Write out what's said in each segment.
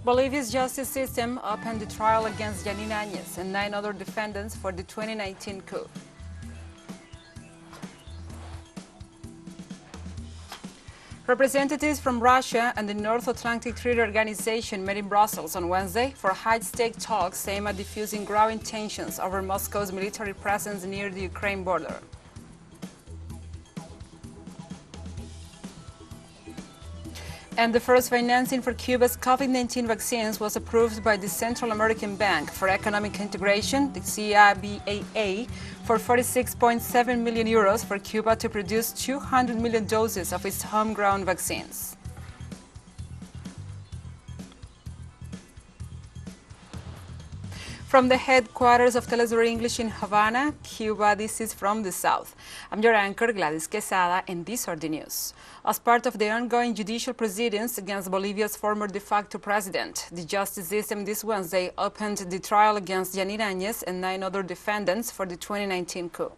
Bolivia's justice system opened the trial against Jeanine Añez and 9 other defendants for the 2019 coup. Representatives from Russia and the North Atlantic Treaty Organization met in Brussels on Wednesday for high-stakes talks aimed at diffusing growing tensions over Moscow's military presence near the Ukraine border. And the first financing for Cuba's COVID-19 vaccines was approved by the Central American Bank for Economic Integration, the CABEI, for 46.7 million euros for Cuba to produce 200 million doses of its homegrown vaccines. From the headquarters of teleSUR English in Havana, Cuba, this is From the South. I'm your anchor, Gladys Quesada, and these are the news. As part of the ongoing judicial proceedings against Bolivia's former de facto president, the justice system this Wednesday opened the trial against Jeanine Añez and 9 other defendants for the 2019 coup.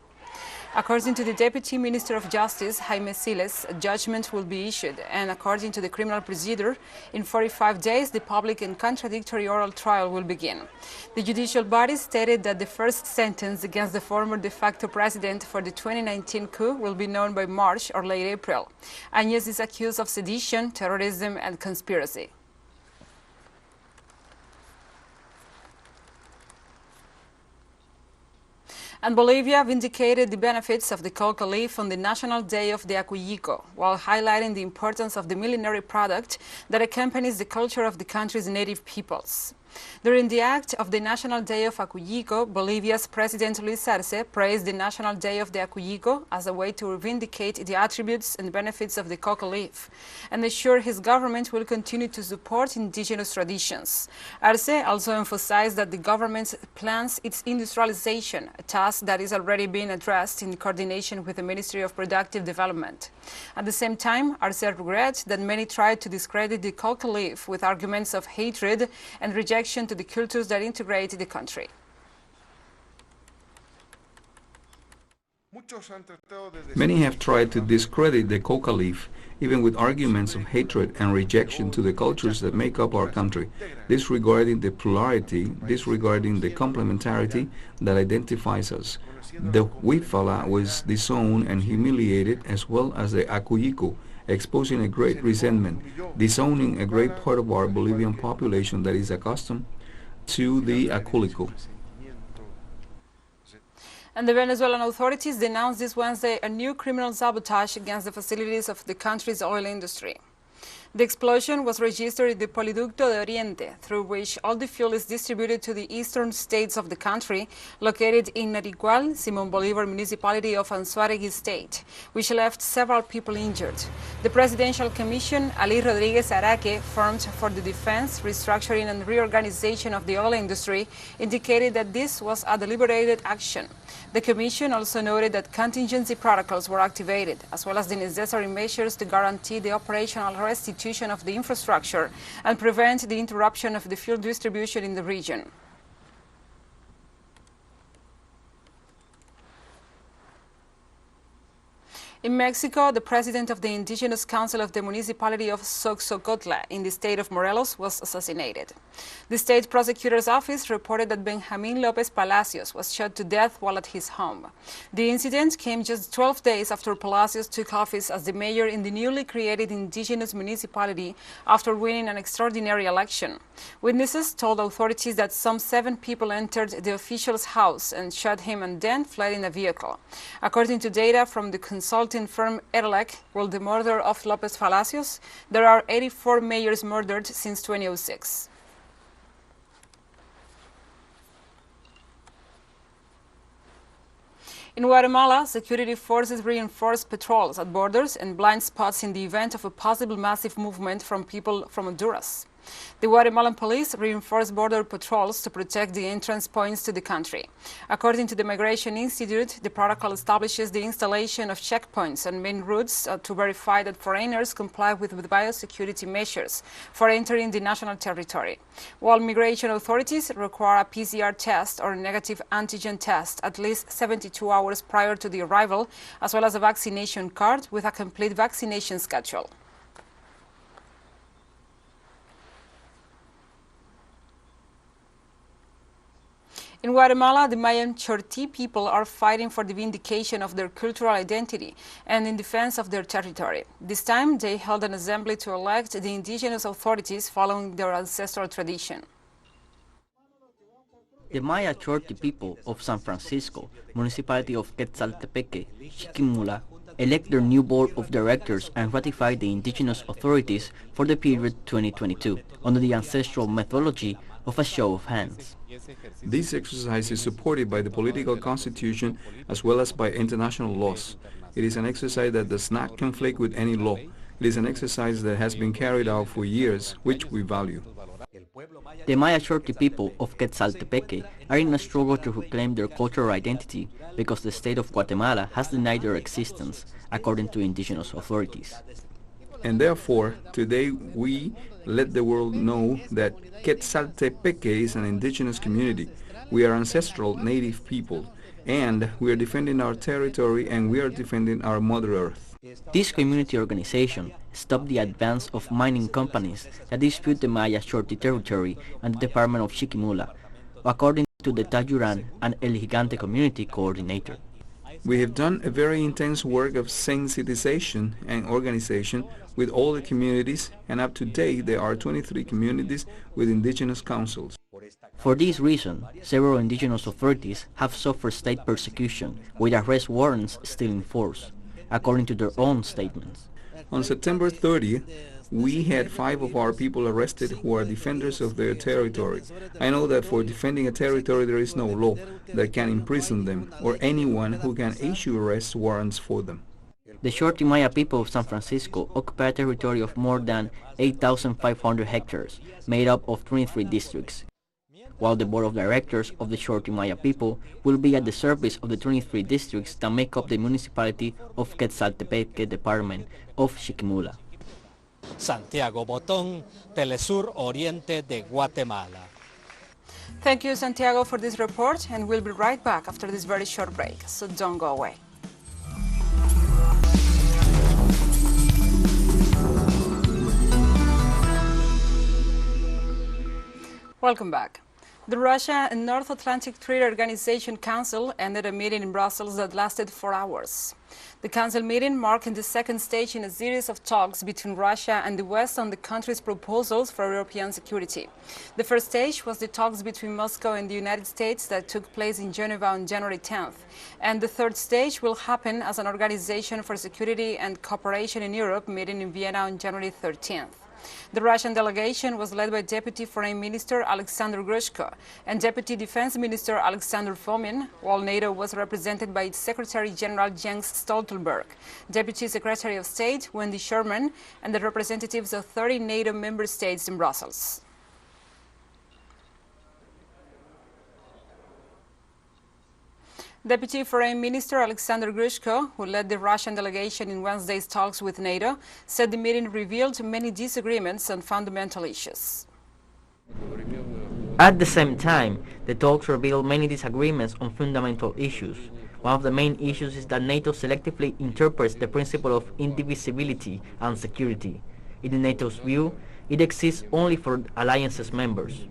According to the Deputy Minister of Justice, Jaime Siles, a judgment will be issued, and according to the criminal procedure, in 45 days, the public and contradictory oral trial will begin. The judicial body stated that the first sentence against the former de facto president for the 2019 coup will be known by March or late April. Añez is accused of sedition, terrorism, and conspiracy. And Bolivia vindicated the benefits of the coca leaf on the National Day of the Acuyico, while highlighting the importance of the millenary product that accompanies the culture of the country's native peoples. During the act of the National Day of Acuyico, Bolivia's President Luis Arce praised the National Day of the Acuyico as a way to vindicate the attributes and benefits of the coca leaf, and assured his government will continue to support indigenous traditions. Arce also emphasized that the government plans its industrialization, a task that is already being addressed in coordination with the Ministry of Productive Development. At the same time, Arce regrets that many tried to discredit the coca leaf with arguments of hatred and rejection to the cultures that integrate the country. Many have tried to discredit the coca leaf, even with arguments of hatred and rejection to the cultures that make up our country, disregarding the plurality, disregarding the complementarity that identifies us. The Huifala was disowned and humiliated, as well as the Acuyico, exposing a great resentment, disowning a great part of our Bolivian population that is accustomed to the Aculico. And the Venezuelan authorities denounced this Wednesday a new criminal sabotage against the facilities of the country's oil industry. The explosion was registered in the Poliducto de Oriente, through which all the fuel is distributed to the eastern states of the country, located in Naricual, Simón Bolívar municipality of Anzoátegui state, which left several people injured. The Presidential Commission, Ali Rodríguez Araque, formed for the defense, restructuring and reorganization of the oil industry, indicated that this was a deliberated action. The Commission also noted that contingency protocols were activated, as well as the necessary measures to guarantee the operational restitution of the infrastructure and prevent the interruption of the fuel distribution in the region. In Mexico, the president of the Indigenous Council of the municipality of Xoxocotla in the state of Morelos was assassinated. The state prosecutor's office reported that Benjamin López Palacios was shot to death while at his home. The incident came just 12 days after Palacios took office as the mayor in the newly created indigenous municipality after winning an extraordinary election. Witnesses told authorities that some 7 people entered the official's house and shot him and then fled in a vehicle. According to data from the consulting firm Erlec, with the murder of López Palacios, there are 84 mayors murdered since 2006. In Guatemala, security forces reinforced patrols at borders and blind spots in the event of a possible massive movement from people from Honduras. The Guatemalan police reinforced border patrols to protect the entrance points to the country. According to the Migration Institute, the protocol establishes the installation of checkpoints on main routes to verify that foreigners comply with biosecurity measures for entering the national territory, while migration authorities require a PCR test or negative antigen test at least 72 hours prior to the arrival, as well as a vaccination card with a complete vaccination schedule. In Guatemala, the Mayan Chorti people are fighting for the vindication of their cultural identity and in defense of their territory. This time, they held an assembly to elect the indigenous authorities following their ancestral tradition. The Maya Chorti people of San Francisco, municipality of Quetzaltepeque, Chiquimula, elect their new board of directors and ratify the indigenous authorities for the period 2022 under the ancestral methodology of a show of hands. This exercise is supported by the political constitution as well as by international laws. It is an exercise that does not conflict with any law. It is an exercise that has been carried out for years, which we value. The Maya Chorti people of Quetzaltepeque are in a struggle to reclaim their cultural identity because the state of Guatemala has denied their existence, according to indigenous authorities. And therefore, today we let the world know that Quetzaltepeque is an indigenous community. We are ancestral native people, and we are defending our territory and we are defending our Mother Earth. This community organization stopped the advance of mining companies that dispute the Maya Chorti territory and the Department of Chiquimula, according to the Tayuran and El Gigante community coordinator. We have done a very intense work of sensitization and organization with all the communities, and up to date there are 23 communities with indigenous councils. For this reason, several indigenous authorities have suffered state persecution, with arrest warrants still in force, according to their own statements. On September 30th, we had 5 of our people arrested who are defenders of their territory. I know that for defending a territory there is no law that can imprison them or anyone who can issue arrest warrants for them. The Chorti Maya people of San Francisco occupy a territory of more than 8,500 hectares, made up of 23 districts, while the board of directors of the Chorti Maya people will be at the service of the 23 districts that make up the municipality of Quetzaltepeque department of Chiquimula. Santiago Botón, Telesur Oriente de Guatemala. Thank you, Santiago, for this report, and we'll be right back after this very short break, so don't go away. Welcome back. The Russia and North Atlantic Treaty Organization Council ended a meeting in Brussels that lasted 4 hours. The council meeting marked the second stage in a series of talks between Russia and the West on the country's proposals for European security. The first stage was the talks between Moscow and the United States that took place in Geneva on January 10th. And the third stage will happen as an Organization for Security and Cooperation in Europe meeting in Vienna on January 13th. The Russian delegation was led by Deputy Foreign Minister Alexander Grushko and Deputy Defense Minister Alexander Fomin, while NATO was represented by its Secretary General Jens Stoltenberg, Deputy Secretary of State Wendy Sherman, and the representatives of 30 NATO member states in Brussels. Deputy Foreign Minister Alexander Grushko, who led the Russian delegation in Wednesday's talks with NATO, said the meeting revealed many disagreements on fundamental issues. At the same time, the talks revealed many disagreements on fundamental issues. One of the main issues is that NATO selectively interprets the principle of indivisibility and security. In NATO's view, it exists only for alliance's members.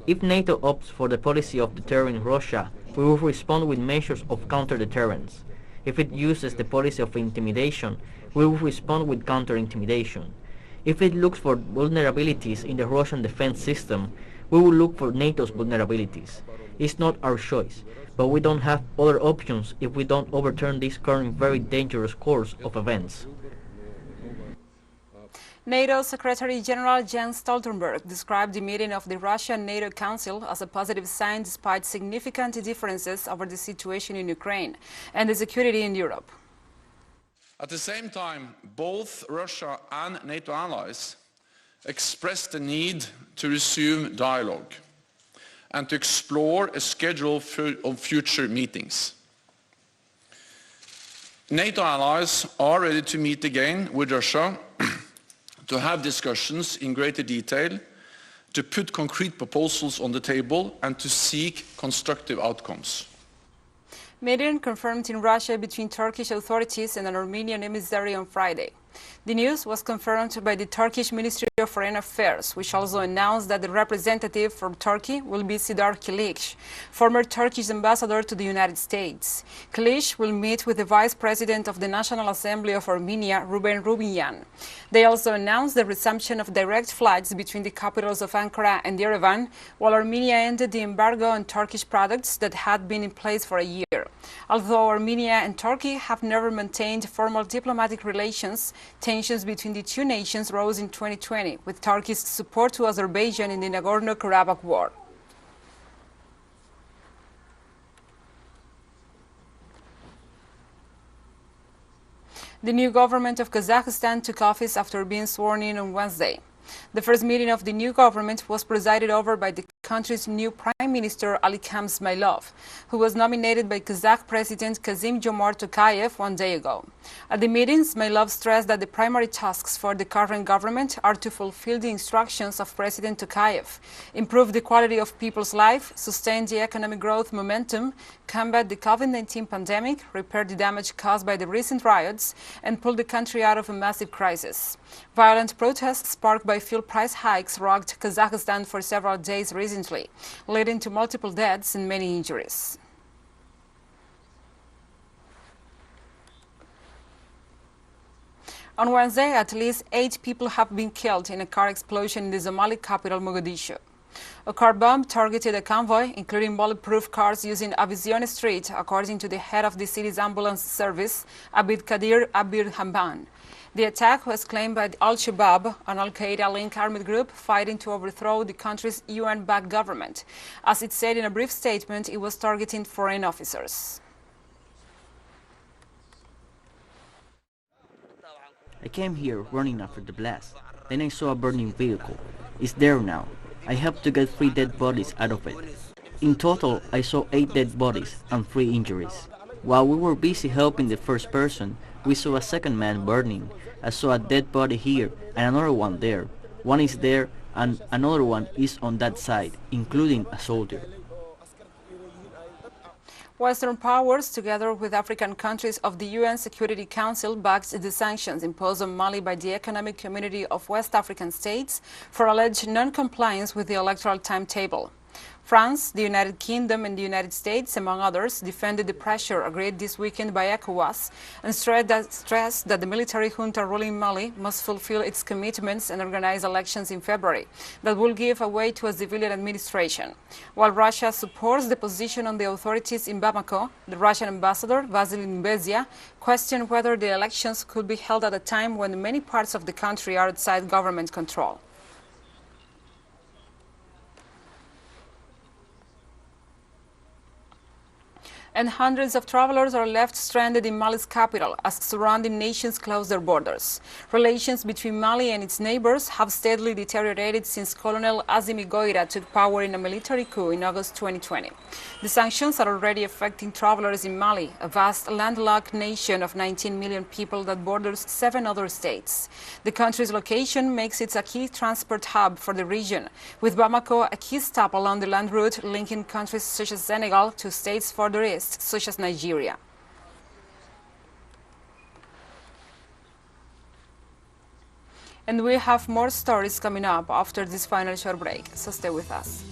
If NATO opts for the policy of deterring Russia, we will respond with measures of counter-deterrence. If it uses the policy of intimidation, we will respond with counter-intimidation. If it looks for vulnerabilities in the Russian defense system, we will look for NATO's vulnerabilities. It's not our choice, but we don't have other options if we don't overturn this current very dangerous course of events. NATO Secretary General Jens Stoltenberg described the meeting of the Russia-NATO Council as a positive sign despite significant differences over the situation in Ukraine and the security in Europe. At the same time, both Russia and NATO allies expressed the need to resume dialogue and to explore a schedule of future meetings. NATO allies are ready to meet again with Russia to have discussions in greater detail, to put concrete proposals on the table and to seek constructive outcomes. Meeting confirmed in Russia between Turkish authorities and an Armenian emissary on Friday. The news was confirmed by the Turkish Ministry of Foreign Affairs, which also announced that the representative from Turkey will be Sidar Kilic, former Turkish ambassador to the United States. Kilic will meet with the Vice President of the National Assembly of Armenia, Ruben Rubinyan. They also announced the resumption of direct flights between the capitals of Ankara and Yerevan, while Armenia ended the embargo on Turkish products that had been in place for a year. Although Armenia and Turkey have never maintained formal diplomatic relations, tensions between the two nations rose in 2020, with Turkey's support to Azerbaijan in the Nagorno-Karabakh war. The new government of Kazakhstan took office after being sworn in on Wednesday. The first meeting of the new government was presided over by the country's new Prime Minister Alikham Ismailov, who was nominated by Kazakh President Kassym-Jomart Tokayev 1 day ago. At the meeting, Ismailov stressed that the primary tasks for the current government are to fulfill the instructions of President Tokayev, improve the quality of people's life, sustain the economic growth momentum, combat the COVID-19 pandemic, repair the damage caused by the recent riots, and pull the country out of a massive crisis. Violent protests sparked by fuel price hikes rocked Kazakhstan for several days recently, leading to multiple deaths and many injuries. On Wednesday, at least 8 people have been killed in a car explosion in the Somali capital, Mogadishu. A car bomb targeted a convoy, including bulletproof cars using Avizion Street, according to the head of the city's ambulance service, Abid Kadir Abir Hamban. The attack was claimed by Al-Shabaab, an Al-Qaeda-linked armed group fighting to overthrow the country's UN-backed government. As it said in a brief statement, it was targeting foreign officers. I came here running after the blast. Then I saw a burning vehicle. It's there now. I helped to get 3 dead bodies out of it. In total, I saw 8 dead bodies and 3 injuries. While we were busy helping the first person, we saw a second man burning. I saw a dead body here and another one there. One is there and another one is on that side, including a soldier. Western powers, together with African countries of the UN Security Council, backed the sanctions imposed on Mali by the Economic Community of West African States for alleged non-compliance with the electoral timetable. France, the United Kingdom and the United States, among others, defended the pressure agreed this weekend by ECOWAS and stressed that the military junta ruling Mali must fulfill its commitments and organize elections in February that will give way to a civilian administration. While Russia supports the position on the authorities in Bamako, the Russian ambassador, Vasily Nebenzia, questioned whether the elections could be held at a time when many parts of the country are outside government control. And hundreds of travelers are left stranded in Mali's capital as surrounding nations close their borders. Relations between Mali and its neighbors have steadily deteriorated since Colonel Assimi Goïta took power in a military coup in August 2020. The sanctions are already affecting travelers in Mali, a vast landlocked nation of 19 million people that borders 7 other states. The country's location makes it a key transport hub for the region, with Bamako a key stop along the land route linking countries such as Senegal to states further east, such as Nigeria. And we have more stories coming up after this final short break, so stay with us.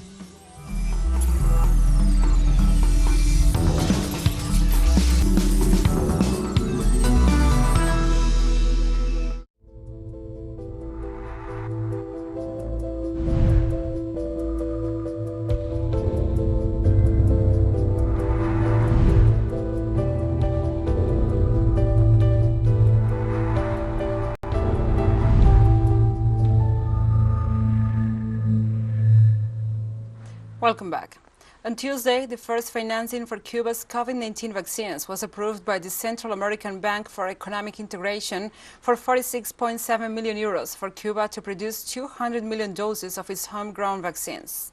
Welcome back. On Tuesday, the first financing for Cuba's COVID-19 vaccines was approved by the Central American Bank for Economic Integration for 46.7 million euros for Cuba to produce 200 million doses of its homegrown vaccines.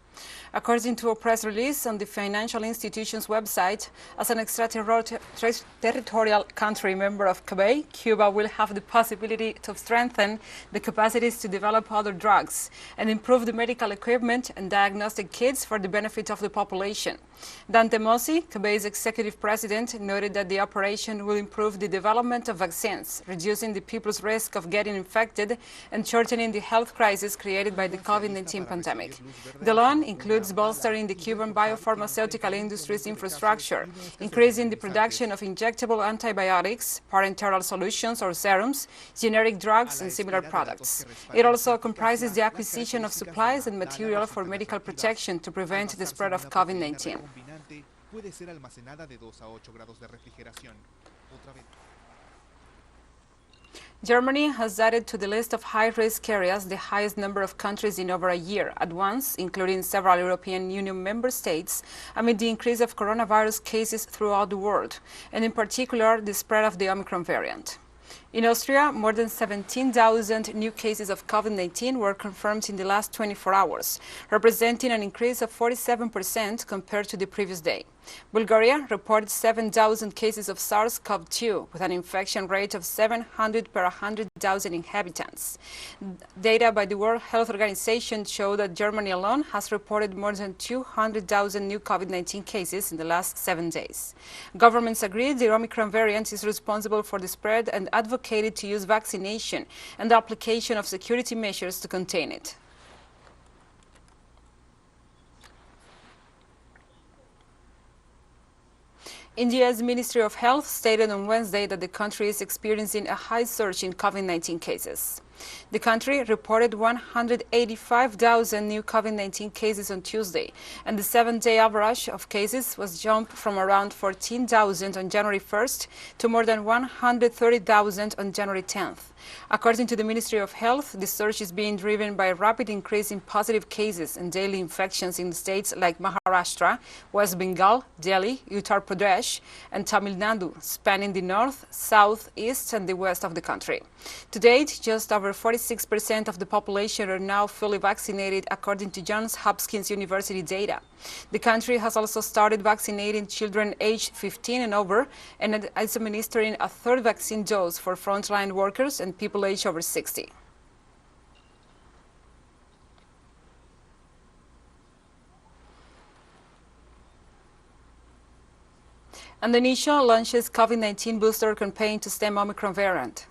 According to a press release on the financial institution's website, as an extraterritorial country member of CABEI, Cuba will have the possibility to strengthen the capacities to develop other drugs and improve the medical equipment and diagnostic kits for the benefit of the population. Dante Mossi, CABEI's executive president, noted that the operation will improve the development of vaccines, reducing the people's risk of getting infected and shortening the health crisis created by the COVID-19 pandemic. The loan includes bolstering the Cuban biopharmaceutical industry's infrastructure, increasing the production of injectable antibiotics, parenteral solutions or serums, generic drugs, and similar products. It also comprises the acquisition of supplies and material for medical protection to prevent the spread of COVID-19. Germany has added to the list of high-risk areas the highest number of countries in over a year at once, including several European Union member states, amid the increase of coronavirus cases throughout the world, and in particular the spread of the Omicron variant. In Austria, more than 17,000 new cases of COVID-19 were confirmed in the last 24 hours, representing an increase of 47% compared to the previous day. Bulgaria reported 7,000 cases of SARS-CoV-2, with an infection rate of 700 per 100,000 inhabitants. Data by the World Health Organization show that Germany alone has reported more than 200,000 new COVID-19 cases in the last 7 days. Governments agree the Omicron variant is responsible for the spread and advocated to use vaccination and the application of security measures to contain it. India's Ministry of Health stated on Wednesday that the country is experiencing a high surge in COVID-19 cases. The country reported 185,000 new COVID-19 cases on Tuesday, and the 7-day average of cases was jumped from around 14,000 on January 1st to more than 130,000 on January 10th. According to the Ministry of Health, the surge is being driven by a rapid increase in positive cases and daily infections in states like Maharashtra, West Bengal, Delhi, Uttar Pradesh, and Tamil Nadu, spanning the north, south, east, and the west of the country. To date, just over 46% of the population are now fully vaccinated, according to Johns Hopkins University data. The country has also started vaccinating children aged 15 and over, and is administering a third vaccine dose for frontline workers and people aged over 60. Indonesia launches COVID-19 booster campaign to stem Omicron variant.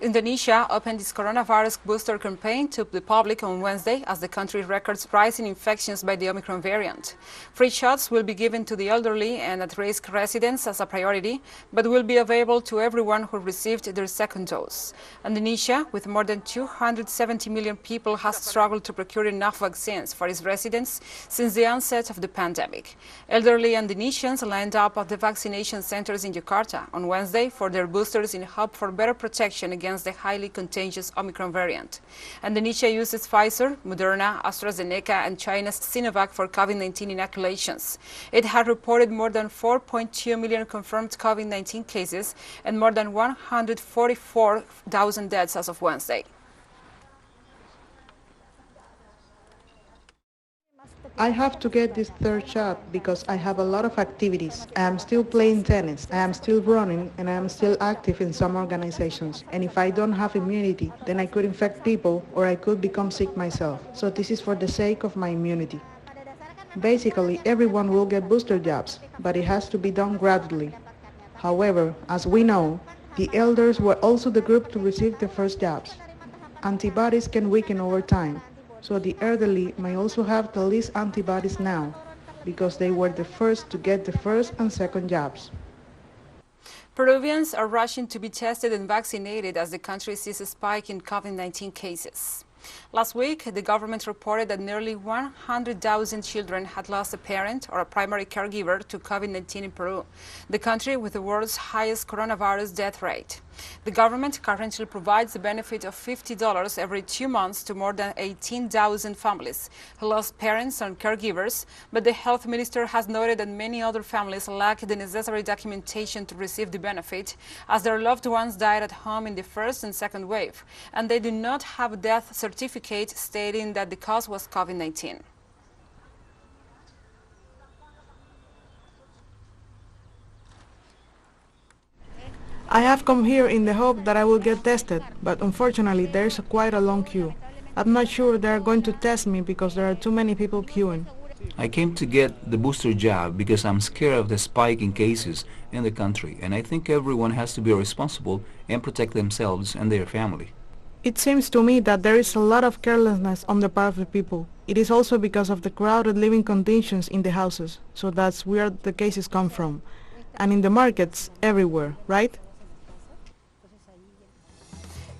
Indonesia opened its coronavirus booster campaign to the public on Wednesday as the country records rising infections by the Omicron variant. Free shots will be given to the elderly and at-risk residents as a priority, but will be available to everyone who received their second dose. Indonesia, with more than 270 million people, has struggled to procure enough vaccines for its residents since the onset of the pandemic. Elderly Indonesians lined up at the vaccination centers in Jakarta on Wednesday for their boosters in hope for better protection against the highly contagious Omicron variant. Indonesia uses Pfizer, Moderna, AstraZeneca, and China's Sinovac for COVID-19 inoculations. It had reported more than 4.2 million confirmed COVID-19 cases and more than 144,000 deaths as of Wednesday. I have to get this third shot because I have a lot of activities. I am still playing tennis, I am still running, and I am still active in some organizations. And if I don't have immunity, then I could infect people or I could become sick myself. So this is for the sake of my immunity. Basically, everyone will get booster jabs, but it has to be done gradually. However, as we know, the elders were also the group to receive the first jabs. Antibodies can weaken over time. So the elderly may also have the least antibodies now, because they were the first to get the first and second jabs. Peruvians are rushing to be tested and vaccinated as the country sees a spike in COVID-19 cases. Last week, the government reported that nearly 100,000 children had lost a parent or a primary caregiver to COVID-19 in Peru, the country with the world's highest coronavirus death rate. The government currently provides the benefit of $50 every 2 months to more than 18,000 families who lost parents and caregivers, but the health minister has noted that many other families lack the necessary documentation to receive the benefit, as their loved ones died at home in the first and second wave, and they do not have a death certificate stating that the cause was COVID-19. I have come here in the hope that I will get tested, but unfortunately there is quite a long queue. I'm not sure they are going to test me because there are too many people queuing. I came to get the booster jab because I'm scared of the spike in cases in the country, and I think everyone has to be responsible and protect themselves and their family. It seems to me that there is a lot of carelessness on the part of the people. It is also because of the crowded living conditions in the houses, so that's where the cases come from. And in the markets, everywhere, right?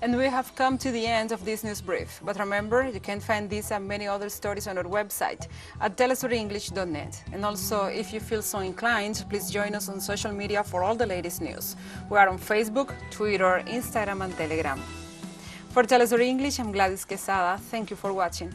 And we have come to the end of this news brief. But remember, you can find these and many other stories on our website at telesurenglish.net. And also, if you feel so inclined, please join us on social media for all the latest news. We are on Facebook, Twitter, Instagram, and Telegram. For Telesur English, I'm Gladys Quesada. Thank you for watching.